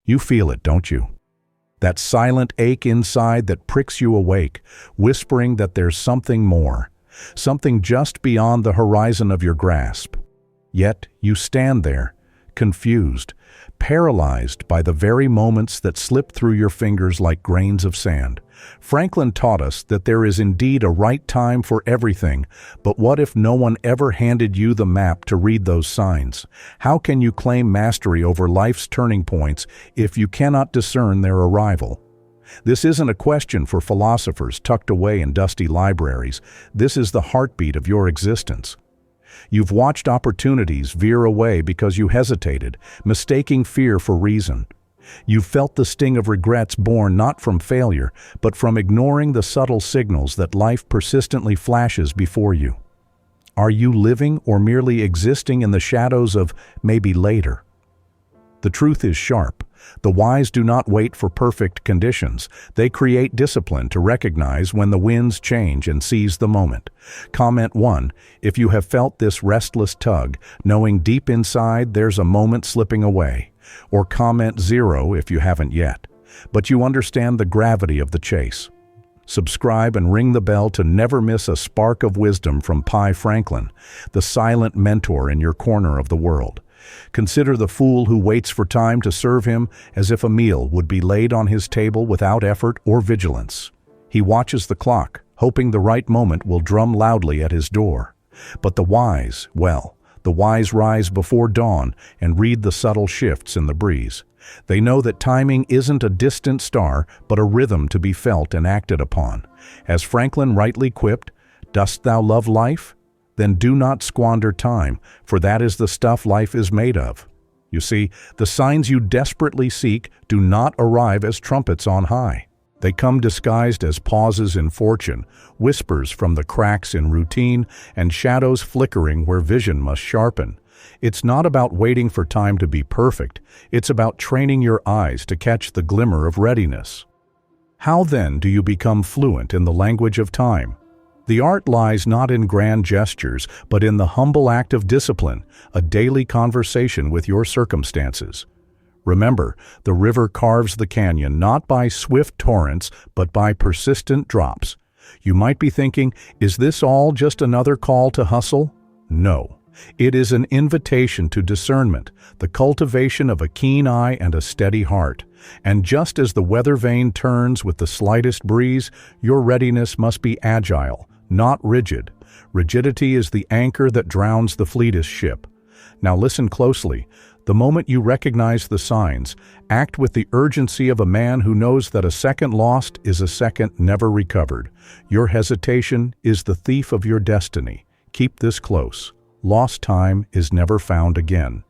You feel it, don't you? That silent ache inside that pricks you awake, whispering that there's something more, something just beyond the horizon of your grasp. Yet you stand there, confused, paralyzed by the very moments that slip through your fingers like grains of sand. Franklin taught us that there is indeed a right time for everything, but what if no one ever handed you the map to read those signs? How can you claim mastery over life's turning points if you cannot discern their arrival? This isn't a question for philosophers tucked away in dusty libraries. This is the heartbeat of your existence. You've watched opportunities veer away because you hesitated, mistaking fear for reason. You've felt the sting of regrets born not from failure, but from ignoring the subtle signals that life persistently flashes before you. Are you living or merely existing in the shadows of maybe later? The truth is sharp. The wise do not wait for perfect conditions. They create discipline to recognize when the winds change and seize the moment. Comment 1, if you have felt this restless tug, knowing deep inside there's a moment slipping away. Or comment 0 if you haven't yet, but you understand the gravity of the chase. Subscribe and ring the bell to never miss a spark of wisdom from Pi Franklin, the silent mentor in your corner of the world. Consider the fool who waits for time to serve him as if a meal would be laid on his table without effort or vigilance. He watches the clock, hoping the right moment will drum loudly at his door. But the wise, well, the wise rise before dawn and read the subtle shifts in the breeze. They know that timing isn't a distant star, but a rhythm to be felt and acted upon. As Franklin rightly quipped, "Dost thou love life? Then do not squander time, for that is the stuff life is made of." You see, the signs you desperately seek do not arrive as trumpets on high. They come disguised as pauses in fortune, whispers from the cracks in routine, and shadows flickering where vision must sharpen. It's not about waiting for time to be perfect. It's about training your eyes to catch the glimmer of readiness. How then do you become fluent in the language of time? The art lies not in grand gestures, but in the humble act of discipline, a daily conversation with your circumstances. Remember, the river carves the canyon not by swift torrents, but by persistent drops. You might be thinking, is this all just another call to hustle? No. It is an invitation to discernment, the cultivation of a keen eye and a steady heart. And just as the weather vane turns with the slightest breeze, your readiness must be agile, not rigid. Rigidity is the anchor that drowns the fleetest ship. Now listen closely. The moment you recognize the signs, act with the urgency of a man who knows that a second lost is a second never recovered. Your hesitation is the thief of your destiny. Keep this close. Lost time is never found again.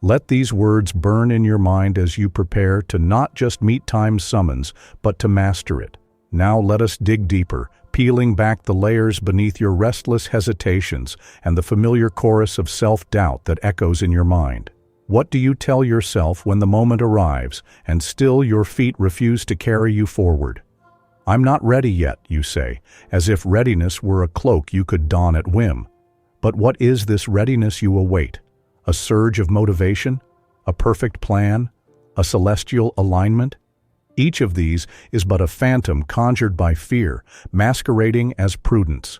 Let these words burn in your mind as you prepare to not just meet time's summons, but to master it. Now let us dig deeper, peeling back the layers beneath your restless hesitations and the familiar chorus of self-doubt that echoes in your mind. What do you tell yourself when the moment arrives, and still your feet refuse to carry you forward? "I'm not ready yet," you say, as if readiness were a cloak you could don at whim. But what is this readiness you await? A surge of motivation? A perfect plan? A celestial alignment? Each of these is but a phantom conjured by fear, masquerading as prudence.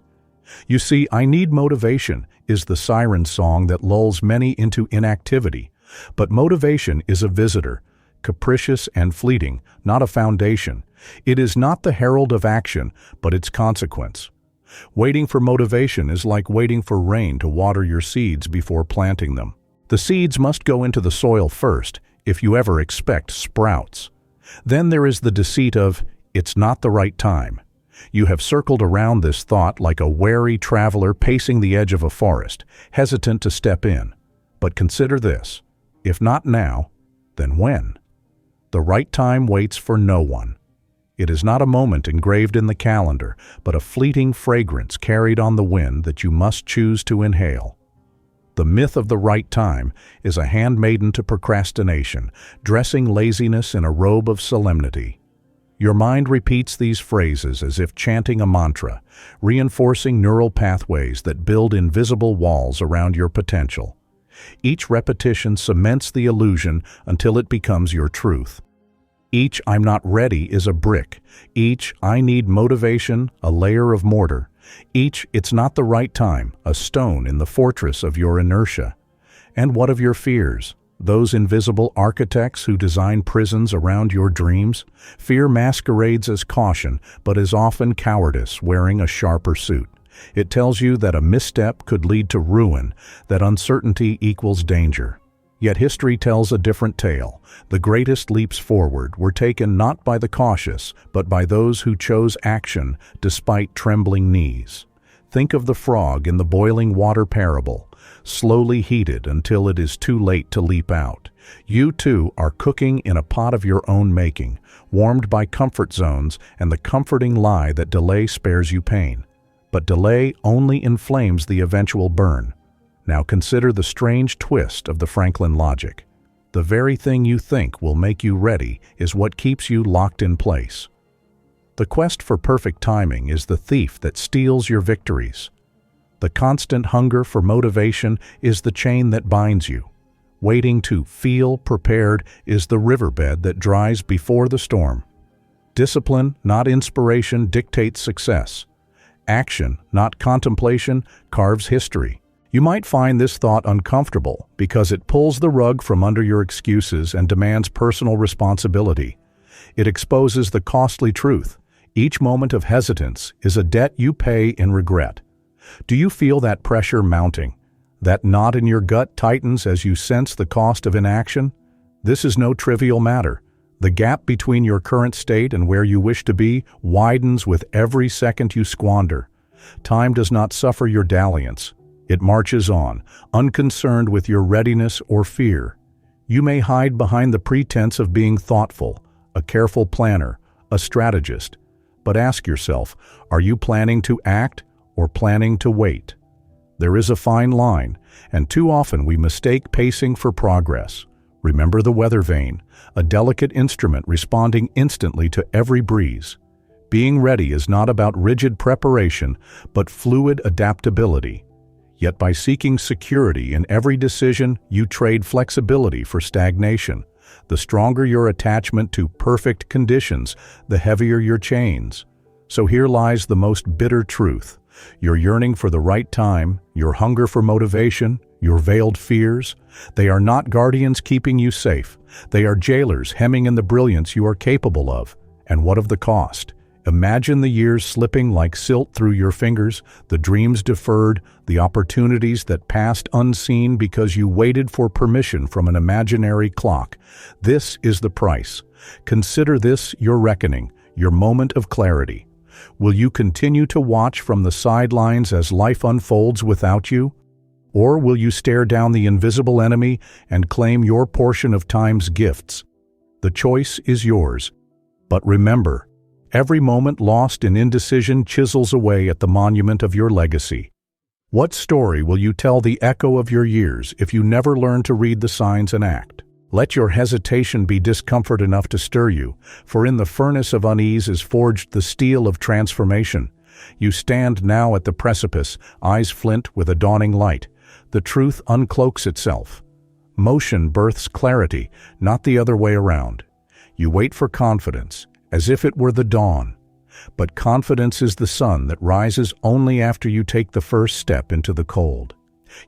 You see, "I need motivation" is the siren song that lulls many into inactivity. But motivation is a visitor, capricious and fleeting, not a foundation. It is not the herald of action, but its consequence. Waiting for motivation is like waiting for rain to water your seeds before planting them. The seeds must go into the soil first, if you ever expect sprouts. Then there is the deceit of, "It's not the right time." You have circled around this thought like a wary traveler pacing the edge of a forest, hesitant to step in. But consider this. If not now, then when? The right time waits for no one. It is not a moment engraved in the calendar, but a fleeting fragrance carried on the wind that you must choose to inhale. The myth of the right time is a handmaiden to procrastination, dressing laziness in a robe of solemnity. Your mind repeats these phrases as if chanting a mantra, reinforcing neural pathways that build invisible walls around your potential. Each repetition cements the illusion until it becomes your truth. Each "I'm not ready" is a brick. Each "I need motivation" a layer of mortar. Each "it's not the right time" a stone in the fortress of your inertia. And what of your fears? Those invisible architects who design prisons around your dreams? Fear masquerades as caution, but is often cowardice wearing a sharper suit. It tells you that a misstep could lead to ruin, that uncertainty equals danger. Yet history tells a different tale. The greatest leaps forward were taken not by the cautious, but by those who chose action despite trembling knees. Think of the frog in the boiling water parable, slowly heated until it is too late to leap out. You too are cooking in a pot of your own making, warmed by comfort zones and the comforting lie that delay spares you pain. But delay only inflames the eventual burn. Now consider the strange twist of the Franklin logic. The very thing you think will make you ready is what keeps you locked in place. The quest for perfect timing is the thief that steals your victories. The constant hunger for motivation is the chain that binds you. Waiting to feel prepared is the riverbed that dries before the storm. Discipline, not inspiration, dictates success. Action, not contemplation, carves history. You might find this thought uncomfortable because it pulls the rug from under your excuses and demands personal responsibility. It exposes the costly truth. Each moment of hesitance is a debt you pay in regret. Do you feel that pressure mounting? That knot in your gut tightens as you sense the cost of inaction? This is no trivial matter. The gap between your current state and where you wish to be widens with every second you squander. Time does not suffer your dalliance. It marches on, unconcerned with your readiness or fear. You may hide behind the pretense of being thoughtful, a careful planner, a strategist. But ask yourself, are you planning to act or planning to wait? There is a fine line, and too often we mistake pacing for progress. Remember the weather vane, a delicate instrument responding instantly to every breeze. Being ready is not about rigid preparation, but fluid adaptability. Yet by seeking security in every decision, you trade flexibility for stagnation. The stronger your attachment to perfect conditions, the heavier your chains. So here lies the most bitter truth. Your yearning for the right time, your hunger for motivation, your veiled fears, they are not guardians keeping you safe. They are jailers hemming in the brilliance you are capable of. And what of the cost? Imagine the years slipping like silt through your fingers, the dreams deferred, the opportunities that passed unseen because you waited for permission from an imaginary clock. This is the price. Consider this your reckoning, your moment of clarity. Will you continue to watch from the sidelines as life unfolds without you? Or will you stare down the invisible enemy and claim your portion of time's gifts? The choice is yours. But remember, every moment lost in indecision chisels away at the monument of your legacy. What story will you tell the echo of your years if you never learn to read the signs and act? Let your hesitation be discomfort enough to stir you, for in the furnace of unease is forged the steel of transformation. You stand now at the precipice, eyes flint with a dawning light. The truth uncloaks itself. Motion births clarity, not the other way around. You wait for confidence, as if it were the dawn. But confidence is the sun that rises only after you take the first step into the cold.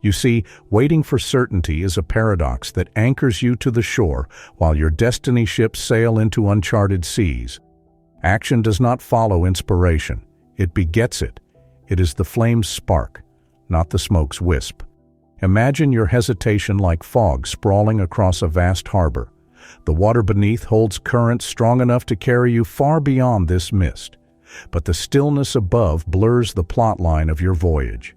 You see, waiting for certainty is a paradox that anchors you to the shore while your destiny ships sail into uncharted seas. Action does not follow inspiration. It begets it. It is the flame's spark, not the smoke's wisp. Imagine your hesitation like fog sprawling across a vast harbor. The water beneath holds currents strong enough to carry you far beyond this mist. But the stillness above blurs the plot line of your voyage.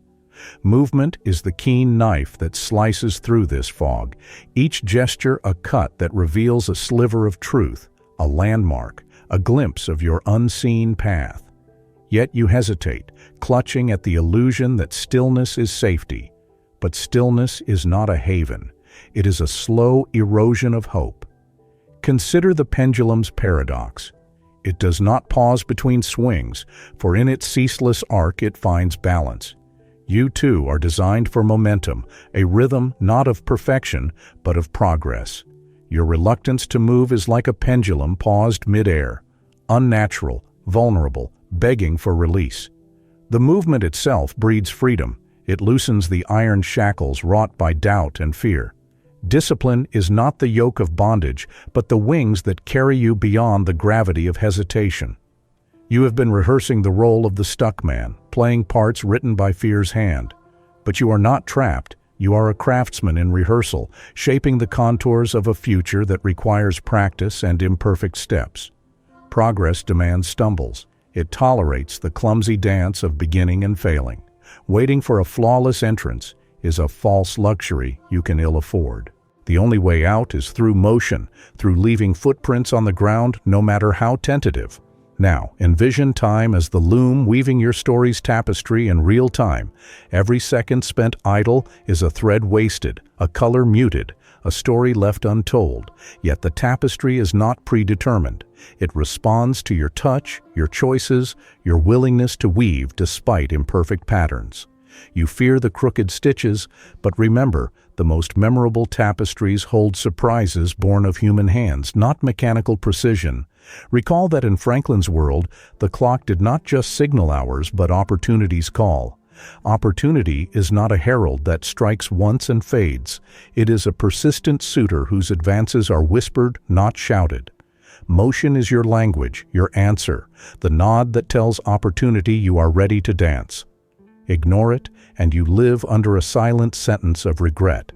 Movement is the keen knife that slices through this fog, each gesture a cut that reveals a sliver of truth, a landmark, a glimpse of your unseen path. Yet you hesitate, clutching at the illusion that stillness is safety. But stillness is not a haven. It is a slow erosion of hope. Consider the pendulum's paradox. It does not pause between swings, for in its ceaseless arc it finds balance. You too are designed for momentum, a rhythm not of perfection, but of progress. Your reluctance to move is like a pendulum paused mid-air, unnatural, vulnerable, begging for release. The movement itself breeds freedom. It loosens the iron shackles wrought by doubt and fear. Discipline is not the yoke of bondage, but the wings that carry you beyond the gravity of hesitation. You have been rehearsing the role of the stuck man, playing parts written by fear's hand. But you are not trapped. You are a craftsman in rehearsal, shaping the contours of a future that requires practice and imperfect steps. Progress demands stumbles. It tolerates the clumsy dance of beginning and failing. Waiting for a flawless entrance is a false luxury you can ill afford. The only way out is through motion, through leaving footprints on the ground, no matter how tentative. Now, envision time as the loom weaving your story's tapestry in real time. Every second spent idle is a thread wasted, a color muted, a story left untold. Yet the tapestry is not predetermined. It responds to your touch, your choices, your willingness to weave despite imperfect patterns. You fear the crooked stitches, but remember, the most memorable tapestries hold surprises born of human hands, not mechanical precision. Recall that in Franklin's world, the clock did not just signal hours, but opportunity's call. Opportunity is not a herald that strikes once and fades. It is a persistent suitor whose advances are whispered, not shouted. Motion is your language, your answer, the nod that tells opportunity you are ready to dance. Ignore it, and you live under a silent sentence of regret.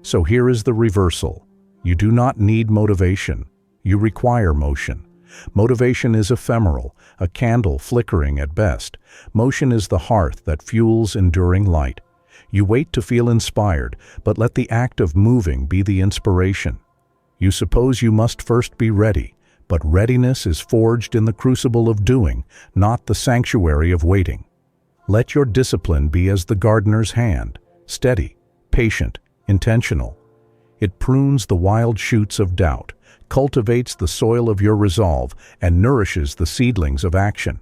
So here is the reversal. You do not need motivation. You require motion. Motivation is ephemeral, a candle flickering at best. Motion is the hearth that fuels enduring light. You wait to feel inspired, but let the act of moving be the inspiration. You suppose you must first be ready, but readiness is forged in the crucible of doing, not the sanctuary of waiting. Let your discipline be as the gardener's hand, steady, patient, intentional. It prunes the wild shoots of doubt, cultivates the soil of your resolve, and nourishes the seedlings of action.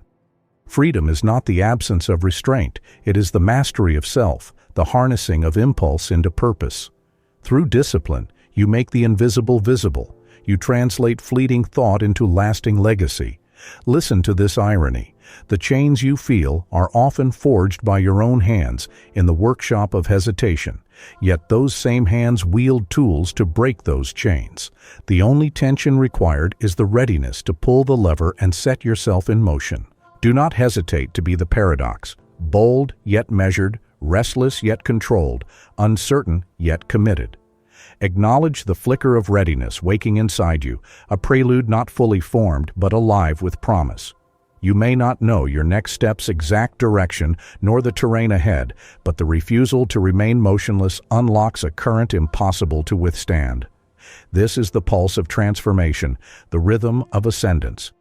Freedom is not the absence of restraint, it is the mastery of self, the harnessing of impulse into purpose. Through discipline, you make the invisible visible. You translate fleeting thought into lasting legacy. Listen to this irony. The chains you feel are often forged by your own hands in the workshop of hesitation. Yet those same hands wield tools to break those chains. The only tension required is the readiness to pull the lever and set yourself in motion. Do not hesitate to be the paradox. Bold yet measured, restless yet controlled, uncertain yet committed. Acknowledge the flicker of readiness waking inside you, a prelude not fully formed but alive with promise. You may not know your next step's exact direction nor the terrain ahead, but the refusal to remain motionless unlocks a current impossible to withstand. This is the pulse of transformation, the rhythm of ascendance.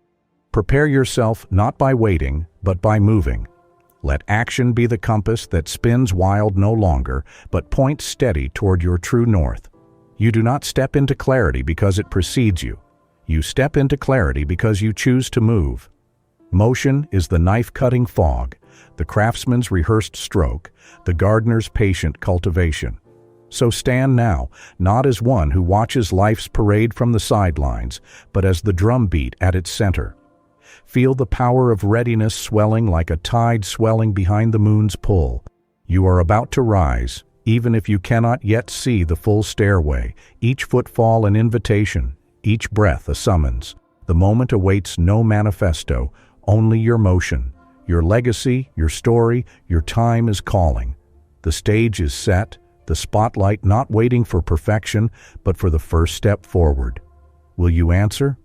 Prepare yourself not by waiting, but by moving. Let action be the compass that spins wild no longer, but points steady toward your true north. You do not step into clarity because it precedes you. You step into clarity because you choose to move. Motion is the knife-cutting fog, the craftsman's rehearsed stroke, the gardener's patient cultivation. So stand now, not as one who watches life's parade from the sidelines, but as the drumbeat at its center. Feel the power of readiness swelling like a tide swelling behind the moon's pull. You are about to rise, even if you cannot yet see the full stairway, each footfall an invitation, each breath a summons. The moment awaits no manifesto, only your motion. Your legacy, your story, your time is calling. The stage is set, the spotlight not waiting for perfection, but for the first step forward. Will you answer?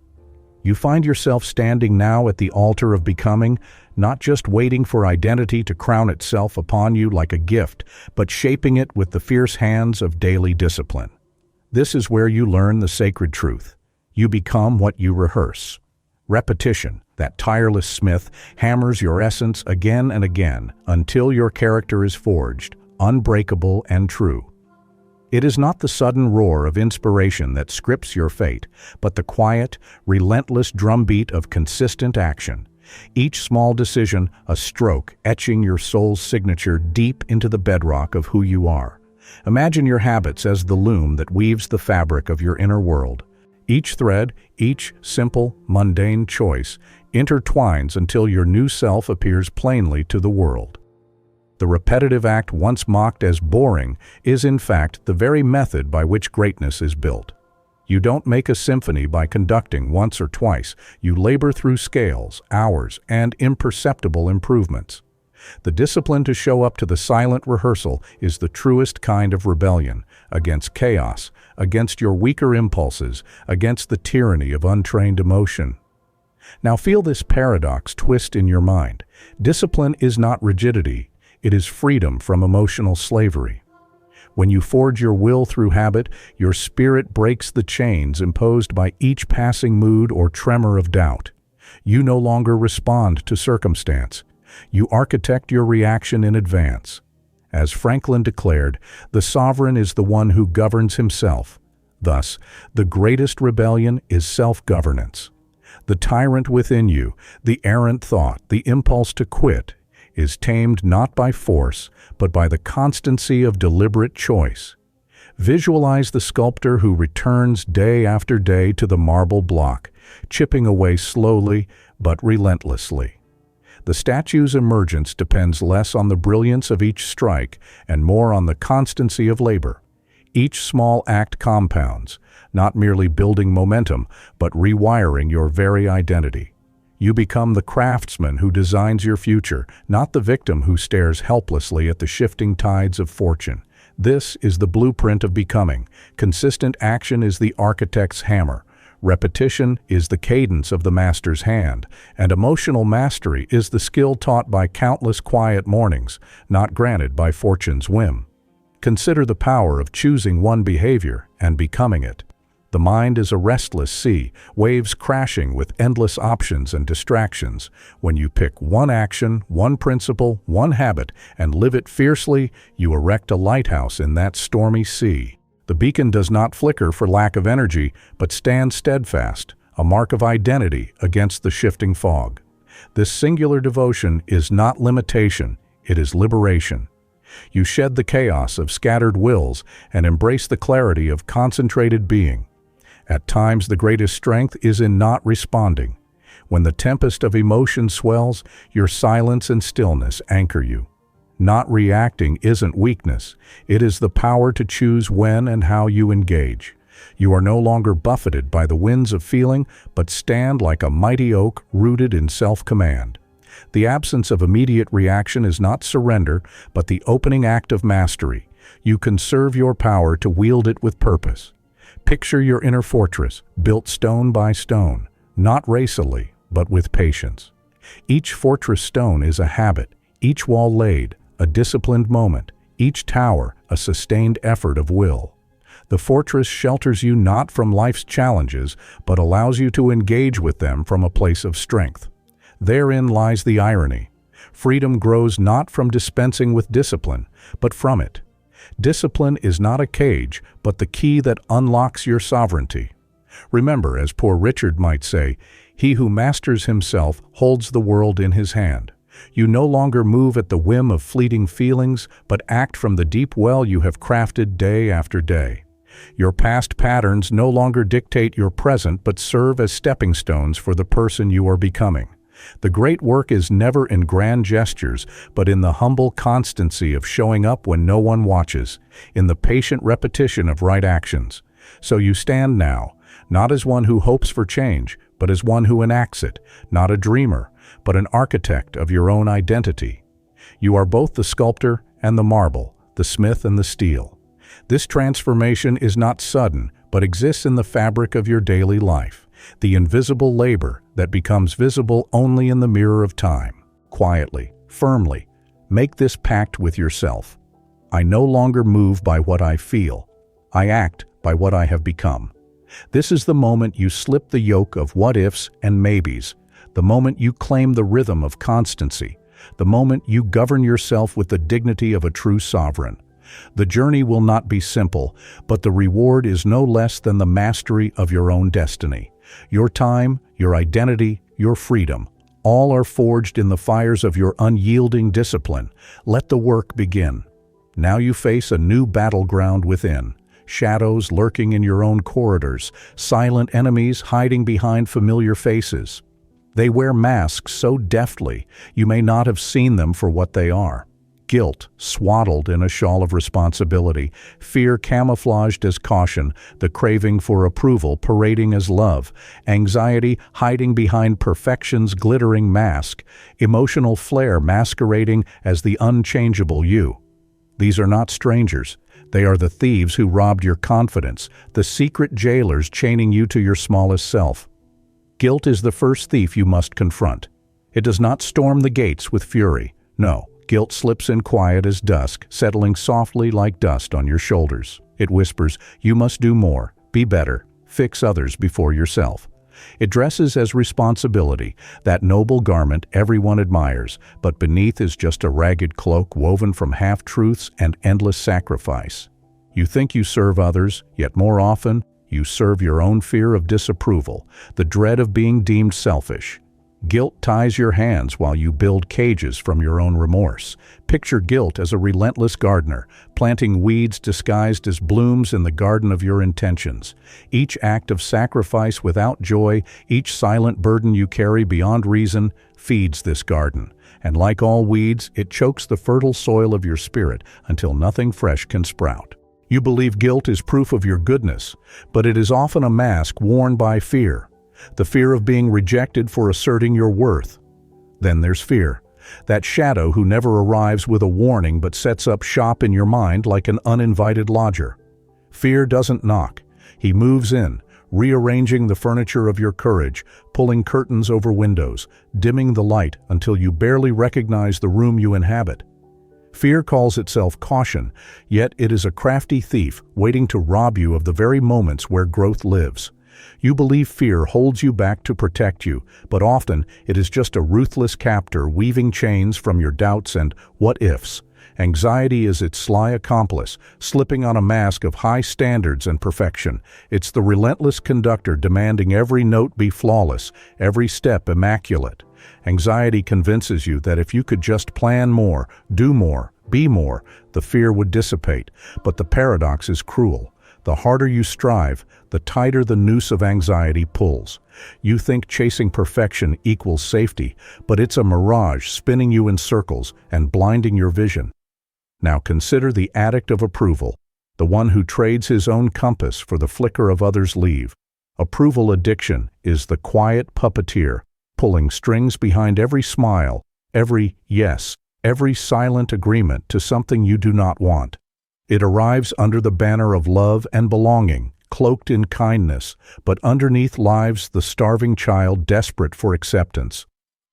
You find yourself standing now at the altar of becoming, not just waiting for identity to crown itself upon you like a gift, but shaping it with the fierce hands of daily discipline. This is where you learn the sacred truth. You become what you rehearse. Repetition, that tireless smith, hammers your essence again and again until your character is forged, unbreakable and true. It is not the sudden roar of inspiration that scripts your fate, but the quiet, relentless drumbeat of consistent action. Each small decision, a stroke, etching your soul's signature deep into the bedrock of who you are. Imagine your habits as the loom that weaves the fabric of your inner world. Each thread, each simple, mundane choice, intertwines until your new self appears plainly to the world. The repetitive act once mocked as boring is in fact the very method by which greatness is built. You don't make a symphony by conducting once or twice. You labor through scales, hours, and imperceptible improvements. The discipline to show up to the silent rehearsal is the truest kind of rebellion against chaos, against your weaker impulses, against the tyranny of untrained emotion. Now feel this paradox twist in your mind. Discipline is not rigidity, it is freedom from emotional slavery. When you forge your will through habit, your spirit breaks the chains imposed by each passing mood or tremor of doubt. You no longer respond to circumstance. You architect your reaction in advance. As Franklin declared, the sovereign is the one who governs himself. Thus, the greatest rebellion is self-governance. The tyrant within you, the errant thought, the impulse to quit, is tamed not by force, but by the constancy of deliberate choice. Visualize the sculptor who returns day after day to the marble block, chipping away slowly but relentlessly. The statue's emergence depends less on the brilliance of each strike and more on the constancy of labor. Each small act compounds, not merely building momentum, but rewiring your very identity. You become the craftsman who designs your future, not the victim who stares helplessly at the shifting tides of fortune. This is the blueprint of becoming. Consistent action is the architect's hammer. Repetition is the cadence of the master's hand, and emotional mastery is the skill taught by countless quiet mornings, not granted by fortune's whim. Consider the power of choosing one behavior and becoming it. The mind is a restless sea, waves crashing with endless options and distractions. When you pick one action, one principle, one habit, and live it fiercely, you erect a lighthouse in that stormy sea. The beacon does not flicker for lack of energy, but stands steadfast, a mark of identity against the shifting fog. This singular devotion is not limitation, it is liberation. You shed the chaos of scattered wills and embrace the clarity of concentrated being. At times, the greatest strength is in not responding. When the tempest of emotion swells, your silence and stillness anchor you. Not reacting isn't weakness. It is the power to choose when and how you engage. You are no longer buffeted by the winds of feeling, but stand like a mighty oak rooted in self-command. The absence of immediate reaction is not surrender, but the opening act of mastery. You conserve your power to wield it with purpose. Picture your inner fortress, built stone by stone, not racily, but with patience. Each fortress stone is a habit, each wall laid, a disciplined moment, each tower a sustained effort of will. The fortress shelters you not from life's challenges, but allows you to engage with them from a place of strength. Therein lies the irony. Freedom grows not from dispensing with discipline, but from it. Discipline is not a cage, but the key that unlocks your sovereignty. Remember, as poor Richard might say, he who masters himself holds the world in his hand. You no longer move at the whim of fleeting feelings, but act from the deep well you have crafted day after day. Your past patterns no longer dictate your present, but serve as stepping stones for the person you are becoming. The great work is never in grand gestures, but in the humble constancy of showing up when no one watches, in the patient repetition of right actions. So you stand now, not as one who hopes for change, but as one who enacts it, not a dreamer, but an architect of your own identity. You are both the sculptor and the marble, the smith and the steel. This transformation is not sudden, but exists in the fabric of your daily life, the invisible labor that becomes visible only in the mirror of time. Quietly, firmly, make this pact with yourself. I no longer move by what I feel. I act by what I have become. This is the moment you slip the yoke of what-ifs and maybes, the moment you claim the rhythm of constancy, the moment you govern yourself with the dignity of a true sovereign. The journey will not be simple, but the reward is no less than the mastery of your own destiny. Your time, your identity, your freedom, All are forged in the fires of your unyielding discipline. Let the work begin. Now you face a new battleground within. Shadows lurking in your own corridors, silent enemies hiding behind familiar faces. They wear masks so deftly you may not have seen them for what they are. Guilt swaddled in a shawl of responsibility, fear camouflaged as caution, the craving for approval parading as love, anxiety hiding behind perfection's glittering mask, emotional flair masquerading as the unchangeable you. These are not strangers. They are the thieves who robbed your confidence, the secret jailers chaining you to your smallest self. Guilt is the first thief you must confront. It does not storm the gates with fury. No, guilt slips in quiet as dusk, settling softly like dust on your shoulders. It whispers, "You must do more, be better, fix others before yourself." It dresses as responsibility, that noble garment everyone admires, but beneath is just a ragged cloak woven from half-truths and endless sacrifice. You think you serve others, yet more often, you serve your own fear of disapproval, the dread of being deemed selfish. Guilt ties your hands while you build cages from your own remorse. Picture guilt as a relentless gardener, planting weeds disguised as blooms in the garden of your intentions. Each act of sacrifice without joy, each silent burden you carry beyond reason, feeds this garden. And like all weeds, it chokes the fertile soil of your spirit until nothing fresh can sprout. You believe guilt is proof of your goodness, but it is often a mask worn by fear. The fear of being rejected for asserting your worth. Then there's fear, that shadow who never arrives with a warning but sets up shop in your mind like an uninvited lodger. Fear doesn't knock. He moves in, rearranging the furniture of your courage, pulling curtains over windows, dimming the light until you barely recognize the room you inhabit. Fear calls itself caution, yet it is a crafty thief waiting to rob you of the very moments where growth lives. You believe fear holds you back to protect you, but often it is just a ruthless captor weaving chains from your doubts and what-ifs. Anxiety is its sly accomplice, slipping on a mask of high standards and perfection. It's the relentless conductor demanding every note be flawless, every step immaculate. Anxiety convinces you that if you could just plan more, do more, be more, the fear would dissipate. But the paradox is cruel. The harder you strive, the tighter the noose of anxiety pulls. You think chasing perfection equals safety, but it's a mirage spinning you in circles and blinding your vision. Now consider the addict of approval, the one who trades his own compass for the flicker of others' leave. Approval addiction is the quiet puppeteer, pulling strings behind every smile, every yes, every silent agreement to something you do not want. It arrives under the banner of love and belonging, cloaked in kindness, but underneath lives the starving child desperate for acceptance.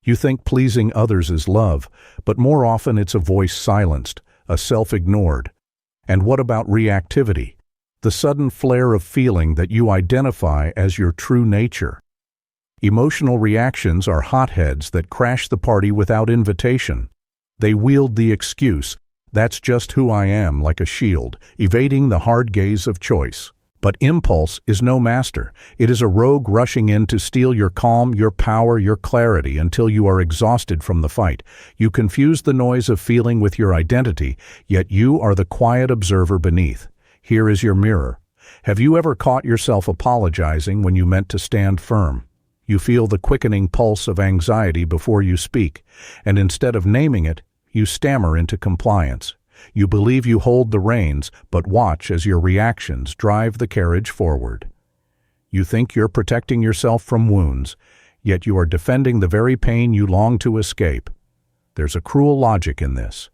You think pleasing others is love, but more often it's a voice silenced, a self ignored. And what about reactivity? The sudden flare of feeling that you identify as your true nature. Emotional reactions are hotheads that crash the party without invitation. They wield the excuse, "That's just who I am," like a shield, evading the hard gaze of choice. But impulse is no master. It is a rogue rushing in to steal your calm, your power, your clarity until you are exhausted from the fight. You confuse the noise of feeling with your identity, yet you are the quiet observer beneath. Here is your mirror. Have you ever caught yourself apologizing when you meant to stand firm? You feel the quickening pulse of anxiety before you speak, and instead of naming it, you stammer into compliance. You believe you hold the reins, but watch as your reactions drive the carriage forward. You think you're protecting yourself from wounds, yet you are defending the very pain you long to escape. There's a cruel logic in this.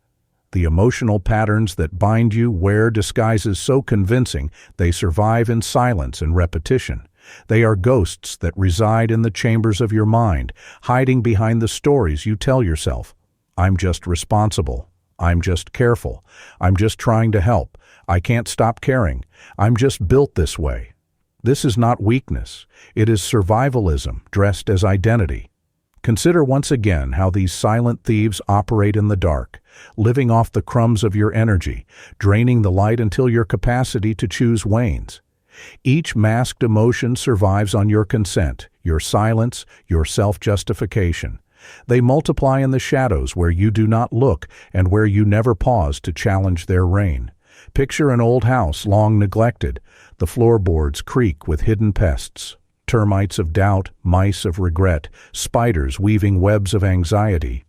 The emotional patterns that bind you wear disguises so convincing they survive in silence and repetition. They are ghosts that reside in the chambers of your mind, hiding behind the stories you tell yourself. I'm just responsible. I'm just careful. I'm just trying to help. I can't stop caring. I'm just built this way. This is not weakness. It is survivalism dressed as identity. Consider once again how these silent thieves operate in the dark, living off the crumbs of your energy, draining the light until your capacity to choose wanes. Each masked emotion survives on your consent, your silence, your self-justification. They multiply in the shadows where you do not look and where you never pause to challenge their reign. Picture an old house long neglected. The floorboards creak with hidden pests. Termites of doubt, mice of regret, spiders weaving webs of anxiety.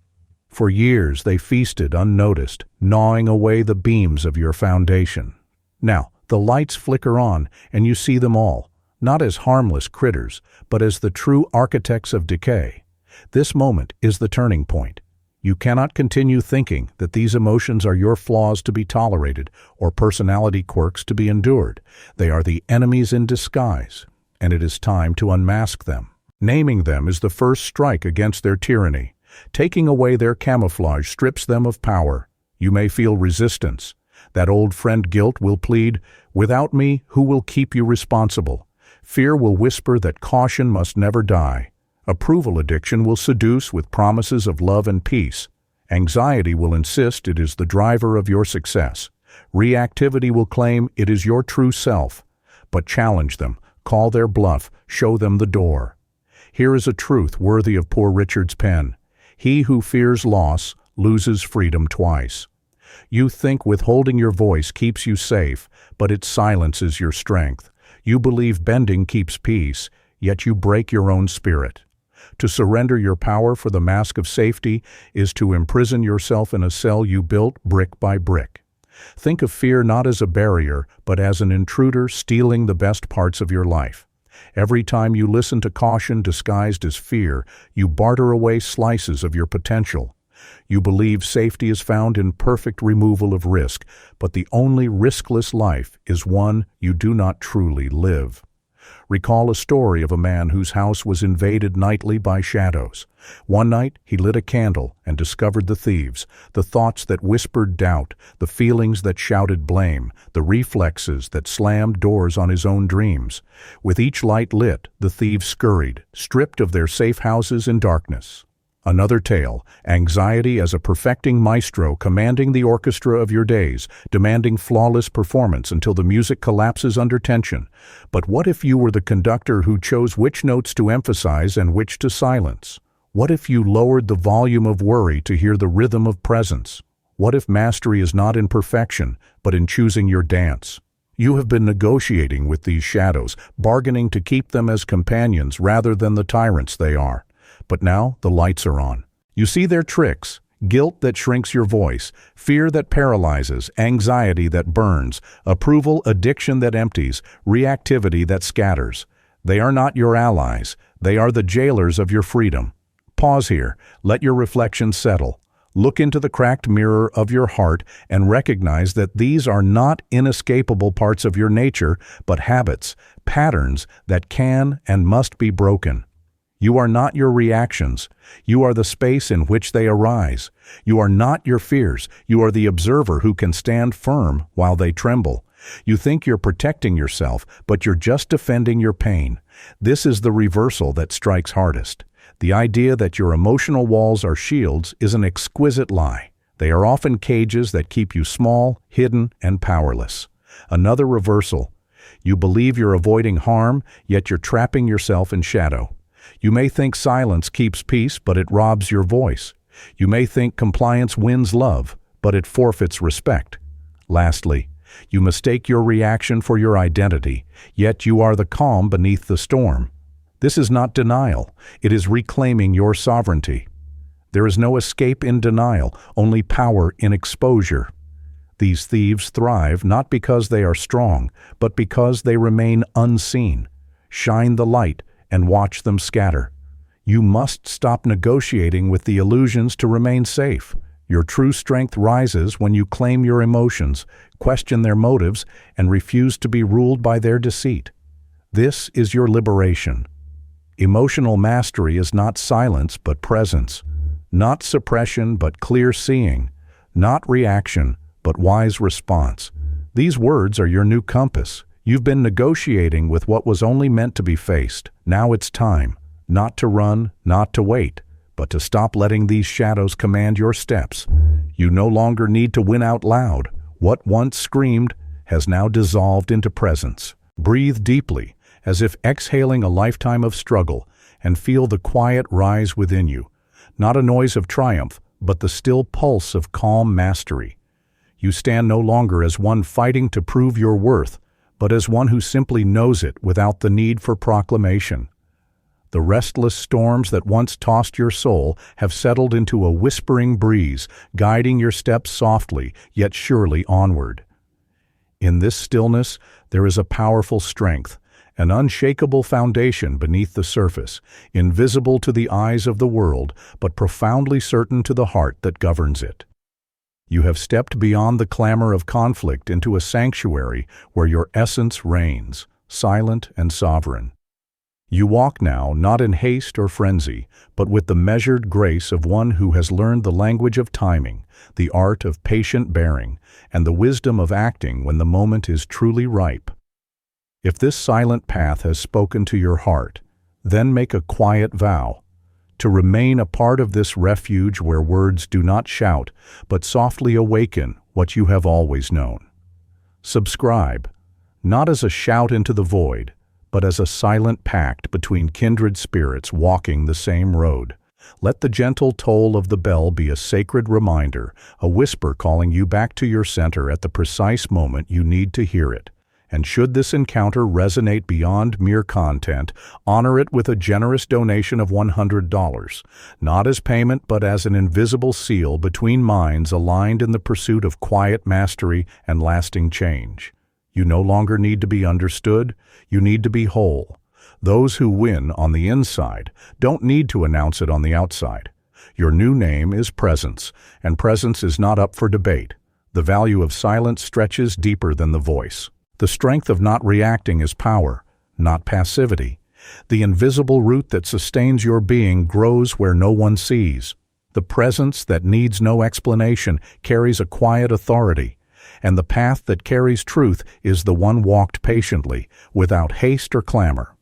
For years they feasted unnoticed, gnawing away the beams of your foundation. Now, the lights flicker on, and you see them all, not as harmless critters, but as the true architects of decay. This moment is the turning point. You cannot continue thinking that these emotions are your flaws to be tolerated or personality quirks to be endured. They are the enemies in disguise, and it is time to unmask them. Naming them is the first strike against their tyranny. Taking away their camouflage strips them of power. You may feel resistance. That old friend guilt will plead, "Without me, who will keep you responsible?" Fear will whisper that caution must never die. Approval addiction will seduce with promises of love and peace. Anxiety will insist it is the driver of your success. Reactivity will claim it is your true self. But challenge them, call their bluff, show them the door. Here is a truth worthy of Poor Richard's pen. He who fears loss loses freedom twice. You think withholding your voice keeps you safe, but it silences your strength. You believe bending keeps peace, yet you break your own spirit. To surrender your power for the mask of safety is to imprison yourself in a cell you built brick by brick. Think of fear not as a barrier, but as an intruder stealing the best parts of your life. Every time you listen to caution disguised as fear, you barter away slices of your potential. You believe safety is found in perfect removal of risk, but the only riskless life is one you do not truly live. Recall a story of a man whose house was invaded nightly by shadows. One night he lit a candle and discovered the thieves, the thoughts that whispered doubt, the feelings that shouted blame, the reflexes that slammed doors on his own dreams. With each light lit, the thieves scurried, stripped of their safe houses in darkness. Another tale, anxiety as a perfecting maestro commanding the orchestra of your days, demanding flawless performance until the music collapses under tension. But what if you were the conductor who chose which notes to emphasize and which to silence? What if you lowered the volume of worry to hear the rhythm of presence? What if mastery is not in perfection, but in choosing your dance? You have been negotiating with these shadows, bargaining to keep them as companions rather than the tyrants they are. But now the lights are on. You see their tricks: guilt that shrinks your voice, fear that paralyzes, anxiety that burns, approval addiction that empties, reactivity that scatters. They are not your allies. They are the jailers of your freedom. Pause here. Let your reflections settle. Look into the cracked mirror of your heart and recognize that these are not inescapable parts of your nature, but habits, patterns that can and must be broken. You are not your reactions. You are the space in which they arise. You are not your fears. You are the observer who can stand firm while they tremble. You think you're protecting yourself, but you're just defending your pain. This is the reversal that strikes hardest. The idea that your emotional walls are shields is an exquisite lie. They are often cages that keep you small, hidden, and powerless. Another reversal. You believe you're avoiding harm, yet you're trapping yourself in shadow. You may think silence keeps peace, but it robs your voice. You may think compliance wins love, but it forfeits respect. Lastly, you mistake your reaction for your identity, yet you are the calm beneath the storm. This is not denial. It is reclaiming your sovereignty. There is no escape in denial, only power in exposure. These thieves thrive not because they are strong, but because they remain unseen. Shine the light and watch them scatter. You must stop negotiating with the illusions to remain safe. Your true strength rises when you claim your emotions, question their motives, and refuse to be ruled by their deceit. This is your liberation. Emotional mastery is not silence but presence, not suppression but clear seeing, not reaction but wise response. These words are your new compass. You've been negotiating with what was only meant to be faced. Now it's time, not to run, not to wait, but to stop letting these shadows command your steps. You no longer need to win out loud. What once screamed has now dissolved into presence. Breathe deeply, as if exhaling a lifetime of struggle, and feel the quiet rise within you. not a noise of triumph, but the still pulse of calm mastery. You stand no longer as one fighting to prove your worth, but as one who simply knows it without the need for proclamation. The restless storms that once tossed your soul have settled into a whispering breeze, guiding your steps softly yet surely onward. In this stillness, there is a powerful strength, an unshakable foundation beneath the surface, invisible to the eyes of the world, but profoundly certain to the heart that governs it. You have stepped beyond the clamor of conflict into a sanctuary where your essence reigns, silent and sovereign. You walk now not in haste or frenzy, but with the measured grace of one who has learned the language of timing, the art of patient bearing, and the wisdom of acting when the moment is truly ripe. If this silent path has spoken to your heart, then make a quiet vow to remain a part of this refuge where words do not shout, but softly awaken what you have always known. Subscribe, not as a shout into the void, but as a silent pact between kindred spirits walking the same road. Let the gentle toll of the bell be a sacred reminder, a whisper calling you back to your center at the precise moment you need to hear it. And should this encounter resonate beyond mere content, honor it with a generous donation of $100, not as payment but as an invisible seal between minds aligned in the pursuit of quiet mastery and lasting change. You no longer need to be understood, you need to be whole. Those who win on the inside don't need to announce it on the outside. Your new name is presence, and presence is not up for debate. The value of silence stretches deeper than the voice. The strength of not reacting is power, not passivity. The invisible root that sustains your being grows where no one sees. The presence that needs no explanation carries a quiet authority, and the path that carries truth is the one walked patiently, without haste or clamor.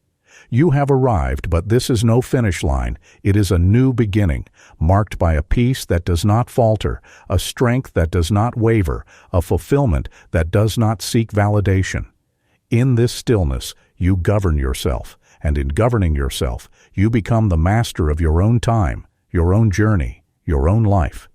You have arrived, but this is no finish line. It is a new beginning, marked by a peace that does not falter, a strength that does not waver, a fulfillment that does not seek validation. In this stillness, you govern yourself, and in governing yourself, you become the master of your own time, your own journey, your own life.